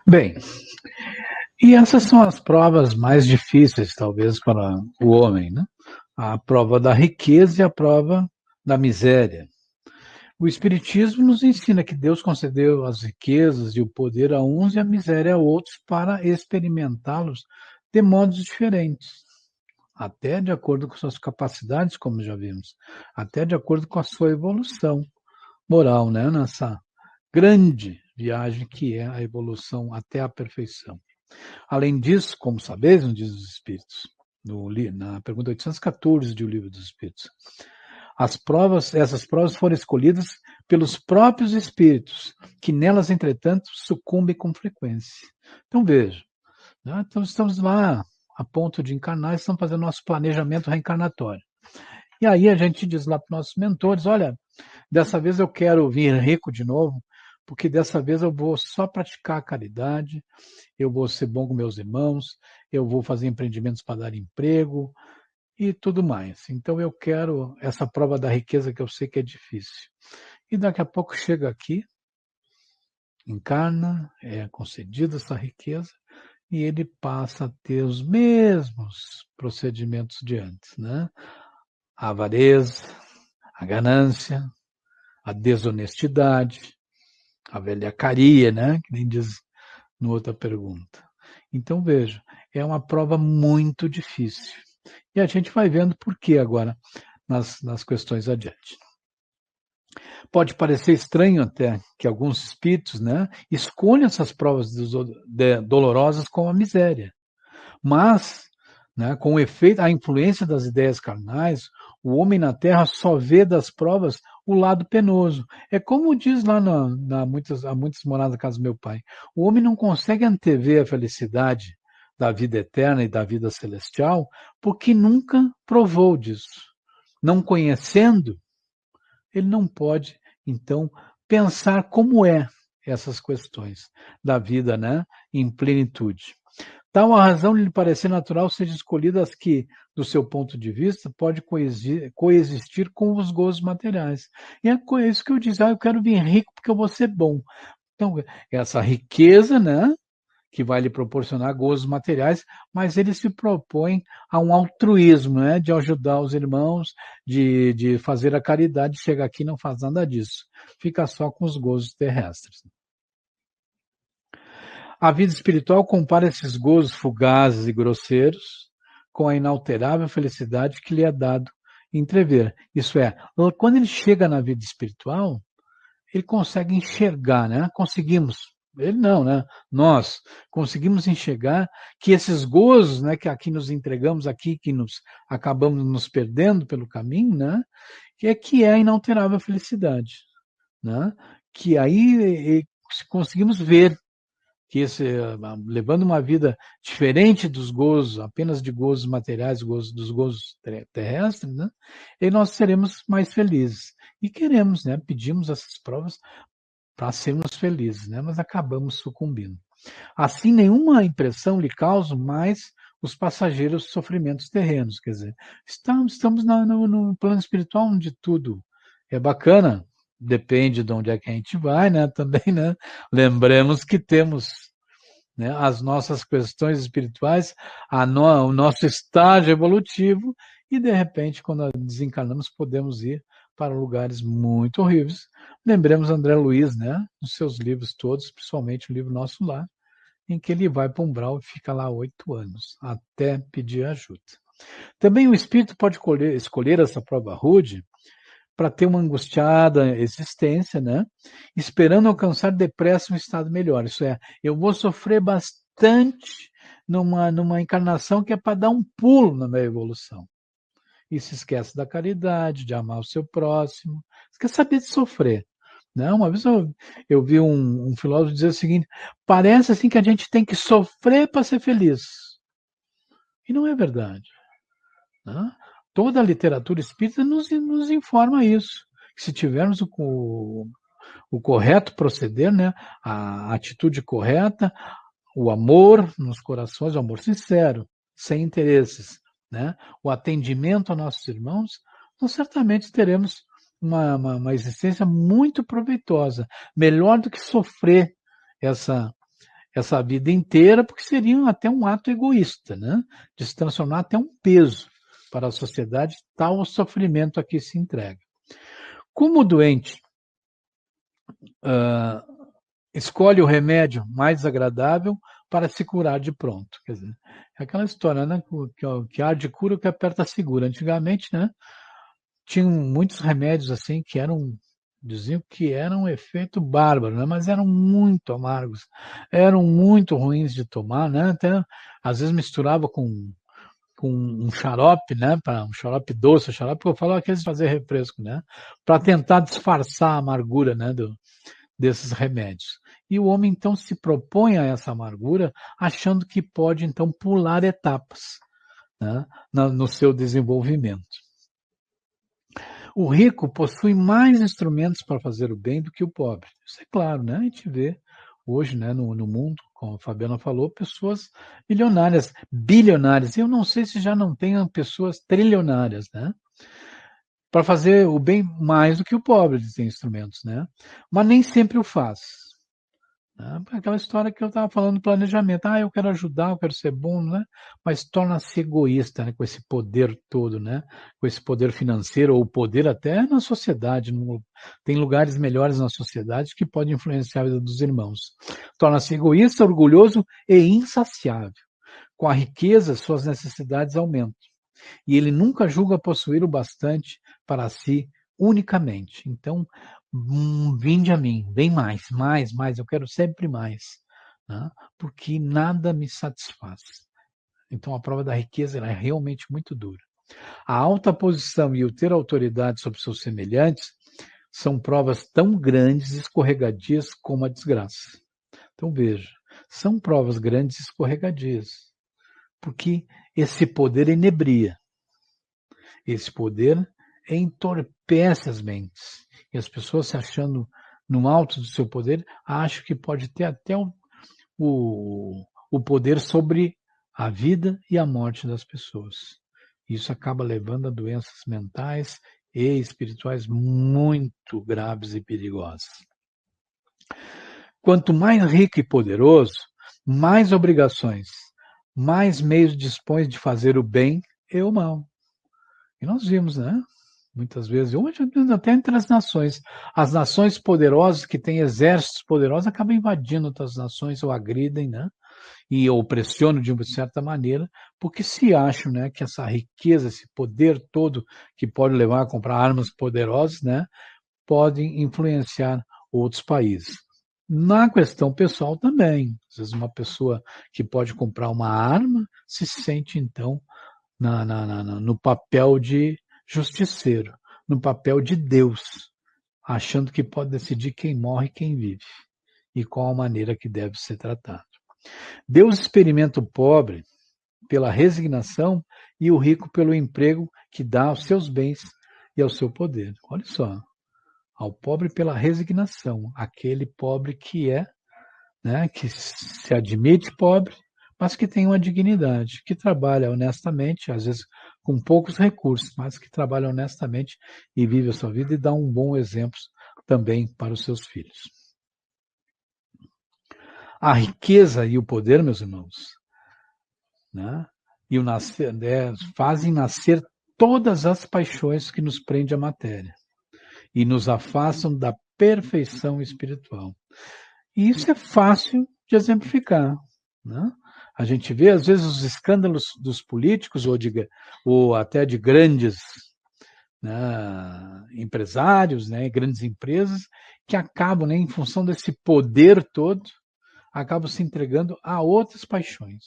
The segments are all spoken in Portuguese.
Bem, e essas são as provas mais difíceis, talvez, para o homem, né? A prova da riqueza e a prova da miséria. O Espiritismo nos ensina que Deus concedeu as riquezas e o poder a uns e a miséria a outros para experimentá-los de modos diferentes, até de acordo com suas capacidades, como já vimos, até de acordo com a sua evolução moral, né? Nessa grande viagem que é a evolução até a perfeição. Além disso, como sabeis, nos diz os Espíritos, na pergunta 814 do Livro dos Espíritos, essas provas foram escolhidas pelos próprios Espíritos, que nelas, entretanto, sucumbem com frequência. Então, veja, né? Então, estamos lá a ponto de encarnar, estamos fazendo nosso planejamento reencarnatório. E aí a gente diz lá para os nossos mentores, olha, dessa vez eu quero vir rico de novo, porque dessa vez eu vou só praticar a caridade, eu vou ser bom com meus irmãos, eu vou fazer empreendimentos para dar emprego e tudo mais. Então eu quero essa prova da riqueza que eu sei que é difícil. E daqui a pouco chega aqui, encarna, é concedida essa riqueza e ele passa a ter os mesmos procedimentos de antes, né? A avareza, a ganância, a desonestidade, a velhacaria, né? Que nem diz no outra pergunta. Então, veja, é uma prova muito difícil. E a gente vai vendo por que agora nas questões adiante. Pode parecer estranho até que alguns espíritos, né, escolham essas provas dolorosas como a miséria. Mas, né, com o efeito, a influência das ideias carnais, o homem na Terra só vê das provas o lado penoso. É como diz lá há muitas moradas da casa do meu pai. O homem não consegue antever a felicidade da vida eterna e da vida celestial porque nunca provou disso. Não conhecendo, ele não pode, então, pensar como é essas questões da vida, né, em plenitude. Tal a razão de lhe parecer natural seja escolhida as que, do seu ponto de vista, pode coexistir com os gozos materiais. E é isso que eu disse, eu quero vir rico porque eu vou ser bom. Então, essa riqueza, né, que vai lhe proporcionar gozos materiais, mas ele se propõe a um altruísmo, né, de ajudar os irmãos, de fazer a caridade, chega aqui e não faz nada disso. Fica só com os gozos terrestres. A vida espiritual compara esses gozos fugazes e grosseiros com a inalterável felicidade que lhe é dado entrever. Isso é, quando ele chega na vida espiritual, ele consegue enxergar, né? Ele não, né? Nós conseguimos enxergar que esses gozos, né, que aqui nos entregamos aqui, que nos acabamos nos perdendo pelo caminho, né? Que é a inalterável felicidade, né? Que aí conseguimos ver que levando uma vida diferente dos gozos, apenas de gozos materiais, dos gozos terrestres, né? E nós seremos mais felizes. E queremos, né? Pedimos essas provas para sermos felizes, né? Mas acabamos sucumbindo. Assim, nenhuma impressão lhe causa mais os passageiros sofrimentos terrenos. Quer dizer, estamos no plano espiritual onde tudo é bacana, depende de onde é que a gente vai, né? Também, né? Lembremos que temos, né, as nossas questões espirituais, o nosso estágio evolutivo, e de repente, quando desencarnamos, podemos ir para lugares muito horríveis. Lembremos André Luiz, né, nos seus livros todos, principalmente o livro Nosso Lar, em que ele vai para um umbral e fica lá 8 anos, até pedir ajuda. Também o espírito pode escolher essa prova rude para ter uma angustiada existência, né? Esperando alcançar depressa um estado melhor. Isso é, eu vou sofrer bastante numa encarnação que é para dar um pulo na minha evolução. E se esquece da caridade, de amar o seu próximo. Você quer saber de sofrer. Né? Uma vez eu vi um filósofo dizer o seguinte, parece assim que a gente tem que sofrer para ser feliz. E não é verdade. Né? Toda a literatura espírita nos informa isso. Que se tivermos o correto proceder, né, a atitude correta, o amor nos corações, o amor sincero, sem interesses, né, o atendimento a nossos irmãos, nós certamente teremos uma existência muito proveitosa, melhor do que sofrer essa, essa vida inteira, porque seria até um ato egoísta, né? De se transformar até um peso para a sociedade, tal o sofrimento a que se entrega. Como o doente escolhe o remédio mais agradável para se curar de pronto. Quer dizer, é aquela história, né? Que há de cura o que aperta segura. Antigamente, né? Tinham muitos remédios assim que diziam que eram um efeito bárbaro, né? Mas eram muito amargos, eram muito ruins de tomar, né? Até às vezes misturava com um xarope, né? Um xarope doce, xarope que eu falo aqueles de fazer refresco, né? Para tentar disfarçar a amargura, né? Desses remédios. E o homem então se propõe a essa amargura, achando que pode então pular etapas, né? No seu desenvolvimento. O rico possui mais instrumentos para fazer o bem do que o pobre. Isso é claro, né? A gente vê hoje, né, no mundo, como a Fabiana falou, pessoas milionárias, bilionárias. Eu não sei se já não tenham pessoas trilionárias, né? Para fazer o bem mais do que o pobre, eles têm instrumentos, né? Mas nem sempre o faz. Né? Aquela história que eu estava falando do planejamento. Eu quero ajudar, eu quero ser bom, né? Mas torna-se egoísta, né? Com esse poder todo, né? Com esse poder financeiro ou poder até na sociedade. Tem lugares melhores na sociedade que podem influenciar a vida dos irmãos. Torna-se egoísta, orgulhoso e insaciável. Com a riqueza, suas necessidades aumentam. E ele nunca julga possuir o bastante para si unicamente. Então, vinde a mim, vem mais, eu quero sempre mais, né? Porque nada me satisfaz. Então, a prova da riqueza é realmente muito dura. A alta posição e o ter autoridade sobre seus semelhantes são provas tão grandes e escorregadias como a desgraça. Então, veja, são provas grandes e escorregadias, porque esse poder inebria. Esse poder entorpece as mentes. E as pessoas se achando no alto do seu poder, acham que pode ter até o poder sobre a vida e a morte das pessoas. Isso acaba levando a doenças mentais e espirituais muito graves e perigosas. Quanto mais rico e poderoso, mais obrigações, mais meios dispõe de fazer o bem e o mal. E nós vimos, né? Muitas vezes, hoje até entre as nações poderosas que têm exércitos poderosos acabam invadindo outras nações ou agridem, né? E ou pressionam de uma certa maneira, porque se acham, né, que essa riqueza, esse poder todo que pode levar a comprar armas poderosas, né, podem influenciar outros países. Na questão pessoal também, às vezes uma pessoa que pode comprar uma arma se sente então no papel de justiceiro, no papel de Deus, achando que pode decidir quem morre e quem vive, e qual a maneira que deve ser tratado. Deus experimenta o pobre pela resignação e o rico pelo emprego que dá aos seus bens e ao seu poder. Olha só, ao pobre pela resignação, aquele pobre que né, que se admite pobre, mas que tem uma dignidade, que trabalha honestamente, às vezes com poucos recursos, mas que trabalha honestamente e vive a sua vida e dá um bom exemplo também para os seus filhos. A riqueza e o poder, meus irmãos, né, e o nascer, fazem nascer todas as paixões que nos prendem à matéria e nos afastam da perfeição espiritual. E isso é fácil de exemplificar, né? A gente vê, às vezes, os escândalos dos políticos ou até de grandes, né, empresários, né, grandes empresas, que acabam, né, em função desse poder todo, acabam se entregando a outras paixões.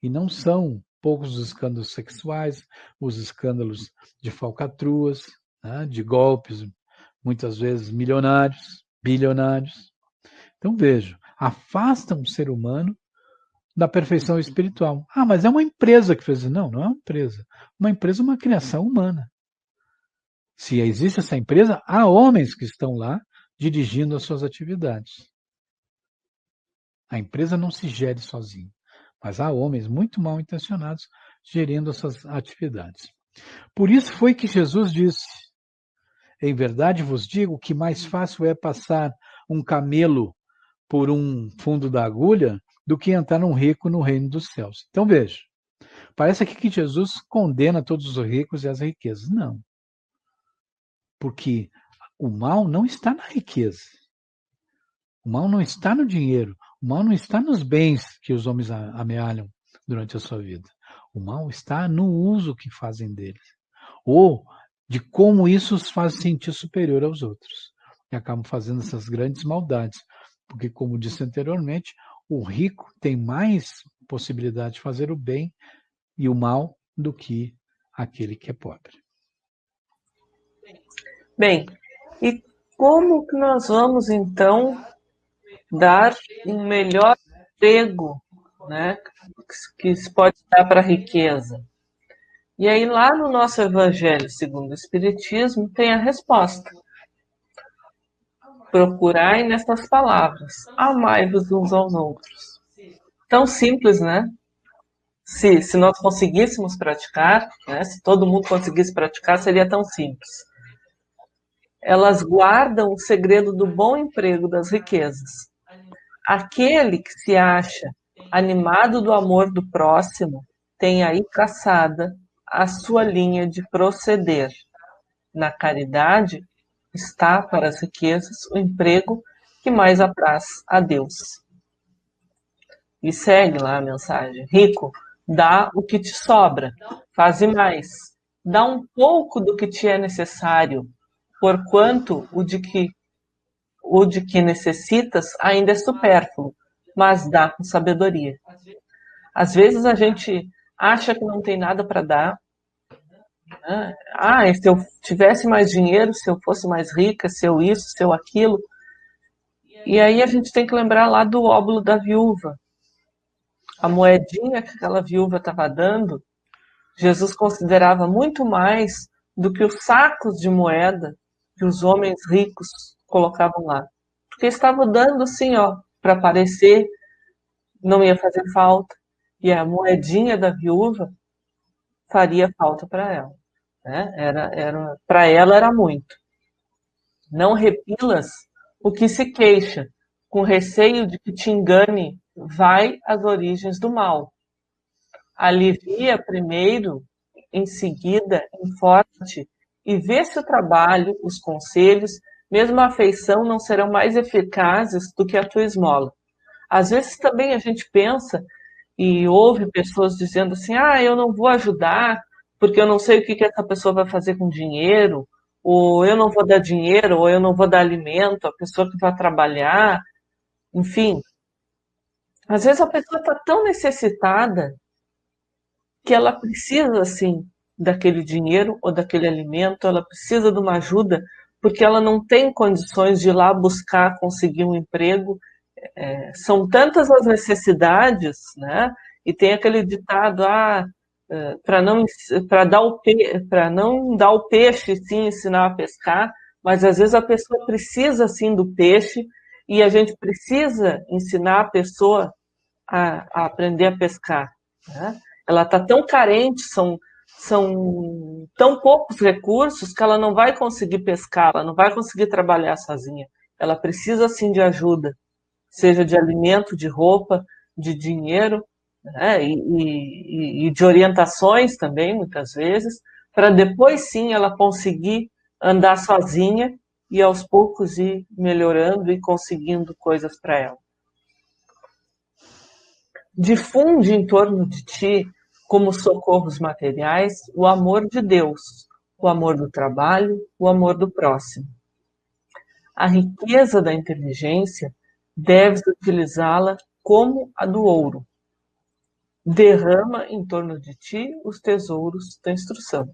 E não são poucos os escândalos sexuais, os escândalos de falcatruas, né, de golpes, muitas vezes milionários, bilionários. Então vejo, afastam o ser humano da perfeição espiritual. Mas é uma empresa que fez isso. Não, não é uma empresa. Uma empresa é uma criação humana. Se existe essa empresa, há homens que estão lá dirigindo as suas atividades. A empresa não se gere sozinha, mas há homens muito mal intencionados gerindo as suas atividades. Por isso foi que Jesus disse: em verdade vos digo que mais fácil é passar um camelo por um fundo da agulha do que entrar num rico no reino dos céus. Então veja, parece aqui que Jesus condena todos os ricos e as riquezas. Não. Porque o mal não está na riqueza. O mal não está no dinheiro. O mal não está nos bens que os homens amealham durante a sua vida. O mal está no uso que fazem deles. Ou de como isso os faz sentir superior aos outros. E acabam fazendo essas grandes maldades. Porque, como disse anteriormente, o rico tem mais possibilidade de fazer o bem e o mal do que aquele que é pobre. Bem, e como que nós vamos, então, dar um melhor emprego, né, que se pode dar para a riqueza? E aí, lá no nosso Evangelho segundo o Espiritismo, tem a resposta. Procurai nestas palavras, amai-vos uns aos outros. Tão simples, né? Se nós conseguíssemos praticar, né, se todo mundo conseguisse praticar, seria tão simples. Elas guardam o segredo do bom emprego das riquezas. Aquele que se acha animado do amor do próximo tem aí traçada a sua linha de proceder. Na caridade está para as riquezas o emprego que mais apraz a Deus. E segue lá a mensagem. Rico, dá o que te sobra, faze mais. Dá um pouco do que te é necessário, porquanto o de que necessitas ainda é supérfluo, mas dá com sabedoria. Às vezes a gente acha que não tem nada para dar. Né? Se eu tivesse mais dinheiro, se eu fosse mais rica, se eu isso, se eu aquilo. E aí a gente tem que lembrar lá do óbolo da viúva. A moedinha que aquela viúva estava dando, Jesus considerava muito mais do que os sacos de moeda que os homens ricos colocavam lá. Porque estava dando assim, ó, para parecer, não ia fazer falta. E a moedinha da viúva faria falta para ela. Né? Para ela era muito. Não repilas o que se queixa, com receio de que te engane, vai às origens do mal. Alivia primeiro, em seguida, informa-te e vê se o trabalho, os conselhos, mesmo a afeição não serão mais eficazes do que a tua esmola. Às vezes também a gente pensa e ouve pessoas dizendo assim, eu não vou ajudar porque eu não sei o que essa pessoa vai fazer com dinheiro, ou eu não vou dar dinheiro, ou eu não vou dar alimento à pessoa que vai trabalhar, enfim. Às vezes a pessoa está tão necessitada que ela precisa, assim, daquele dinheiro ou daquele alimento, ela precisa de uma ajuda, porque ela não tem condições de ir lá buscar, conseguir um emprego. São tantas as necessidades, né? E tem aquele ditado, para não dar o peixe, sim, ensinar a pescar, mas às vezes a pessoa precisa, sim, do peixe, e a gente precisa ensinar a pessoa a aprender a pescar. Né? Ela está tão carente, são tão poucos recursos que ela não vai conseguir pescar, ela não vai conseguir trabalhar sozinha. Ela precisa, sim, de ajuda, seja de alimento, de roupa, de dinheiro, né? E de orientações também, muitas vezes, para depois, sim, ela conseguir andar sozinha e aos poucos ir melhorando e conseguindo coisas para ela. Difunde em torno de ti, como socorros materiais, o amor de Deus, o amor do trabalho, o amor do próximo. A riqueza da inteligência deves utilizá-la como a do ouro. Derrama em torno de ti os tesouros da instrução.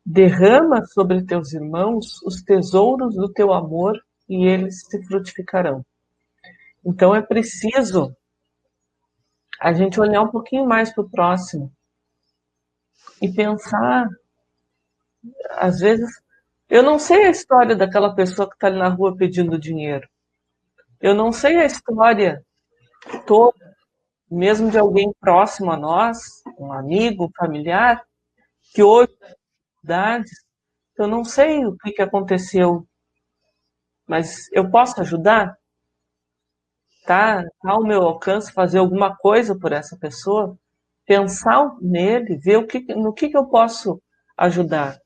Derrama sobre teus irmãos os tesouros do teu amor e eles se frutificarão. Então é preciso a gente olhar um pouquinho mais para o próximo e pensar, às vezes, eu não sei a história daquela pessoa que está ali na rua pedindo dinheiro. Eu não sei a história toda, mesmo de alguém próximo a nós, um amigo, um familiar, que hoje tem dificuldades. Eu não sei o que aconteceu, mas eu posso ajudar? tá ao meu alcance fazer alguma coisa por essa pessoa, pensar nele, ver no que eu posso ajudar,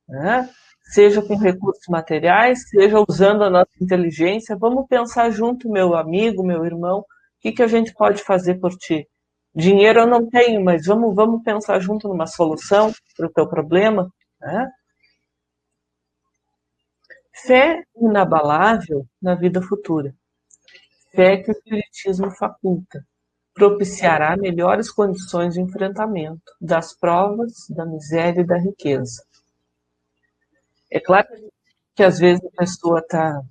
né? Seja com recursos materiais, seja usando a nossa inteligência. Vamos pensar junto, meu amigo, meu irmão, o que a gente pode fazer por ti? Dinheiro eu não tenho, mas vamos pensar junto numa solução para o teu problema, né? Fé inabalável na vida futura. Fé que o Espiritismo faculta. Propiciará melhores condições de enfrentamento das provas, da miséria e da riqueza. É claro que às vezes a pessoa está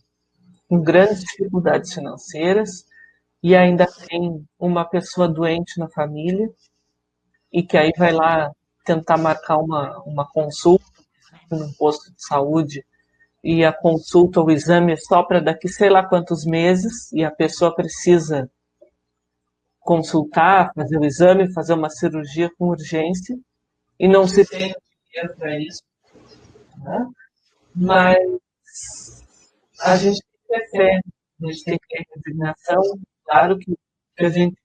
com grandes dificuldades financeiras e ainda tem uma pessoa doente na família e que aí vai lá tentar marcar uma consulta num posto de saúde e a consulta ou o exame é só para daqui sei lá quantos meses e a pessoa precisa consultar, fazer o exame, fazer uma cirurgia com urgência e não se tem dinheiro para isso, né? Mas a gente tem que ter fé, a gente tem que ter resignação. Claro que a gente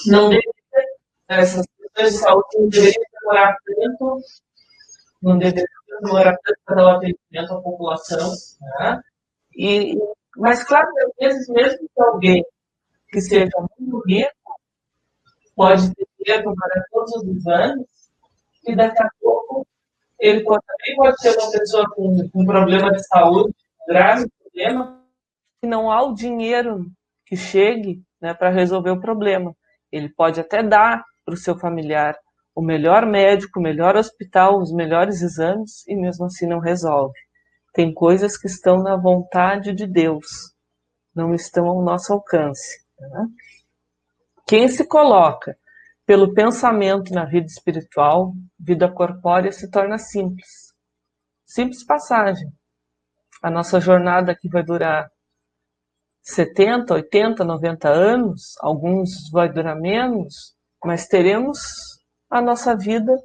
não deve ter essas questões de saúde, não deveria demorar tanto, não deveria demorar tanto para dar o atendimento à população, né? Mas, claro, às vezes, mesmo que alguém que seja muito rico pode ter dinheiro para todos os exames e daqui a pouco ele também pode ser uma pessoa com um problema de saúde, um grave problema, que não há o dinheiro que chegue, né, para resolver o problema. Ele pode até dar para o seu familiar o melhor médico, o melhor hospital, os melhores exames e mesmo assim não resolve. Tem coisas que estão na vontade de Deus, não estão ao nosso alcance, né? Quem se coloca pelo pensamento na vida espiritual, vida corpórea se torna simples. Simples passagem. A nossa jornada aqui vai durar 70, 80, 90 anos, alguns vai durar menos, mas teremos a nossa vida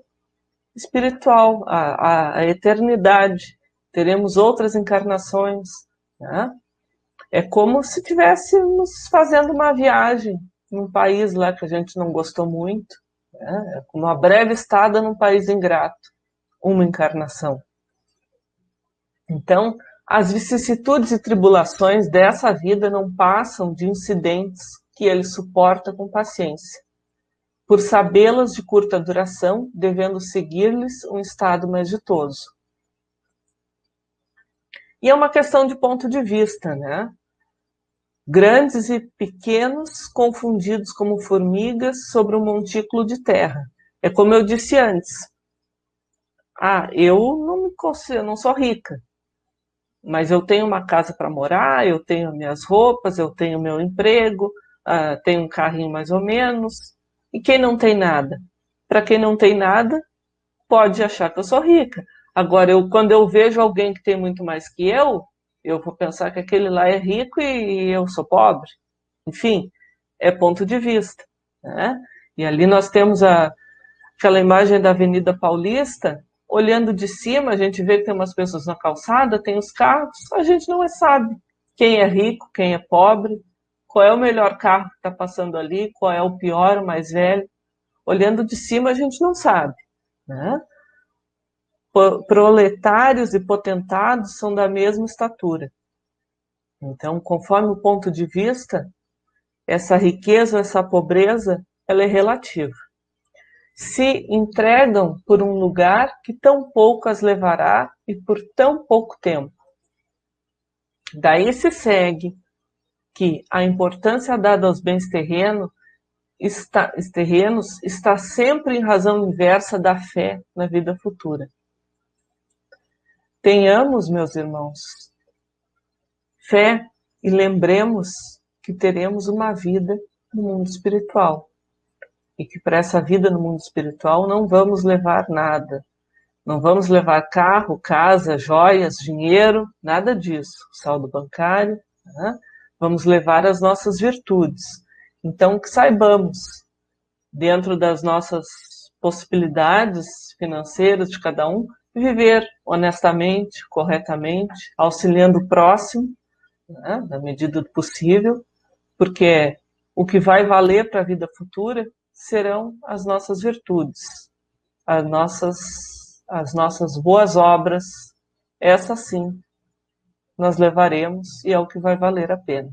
espiritual, a eternidade. Teremos outras encarnações, né? É como se estivéssemos fazendo uma viagem num país lá que a gente não gostou muito, né? É uma breve estada num país ingrato, uma encarnação. Então, as vicissitudes e tribulações dessa vida não passam de incidentes que ele suporta com paciência, por sabê-las de curta duração, devendo seguir-lhes um estado mais ditoso. E é uma questão de ponto de vista, né? Grandes e pequenos confundidos como formigas sobre um montículo de terra. É como eu disse antes. Eu não sou rica, mas eu tenho uma casa para morar, eu tenho minhas roupas, eu tenho meu emprego, tenho um carrinho mais ou menos. E quem não tem nada? Para quem não tem nada, pode achar que eu sou rica. Agora, quando eu vejo alguém que tem muito mais que eu vou pensar que aquele lá é rico e eu sou pobre. Enfim, é ponto de vista, né? E ali nós temos aquela imagem da Avenida Paulista, olhando de cima, a gente vê que tem umas pessoas na calçada, tem os carros, a gente não sabe quem é rico, quem é pobre, qual é o melhor carro que está passando ali, qual é o pior, o mais velho. Olhando de cima, a gente não sabe, né? Proletários e potentados são da mesma estatura. Então, conforme o ponto de vista, essa riqueza, essa pobreza, ela é relativa. Se entregam por um lugar que tão pouco as levará e por tão pouco tempo. Daí se segue que a importância dada aos bens terrenos está sempre em razão inversa da fé na vida futura. Tenhamos, meus irmãos, fé e lembremos que teremos uma vida no mundo espiritual. E que para essa vida no mundo espiritual não vamos levar nada. Não vamos levar carro, casa, joias, dinheiro, nada disso. Saldo bancário, né? Vamos levar as nossas virtudes. Então, que saibamos, dentro das nossas possibilidades financeiras de cada um, viver honestamente, corretamente, auxiliando o próximo, né, na medida do possível, porque o que vai valer para a vida futura serão as nossas virtudes, as nossas boas obras. Essas sim nós levaremos e é o que vai valer a pena.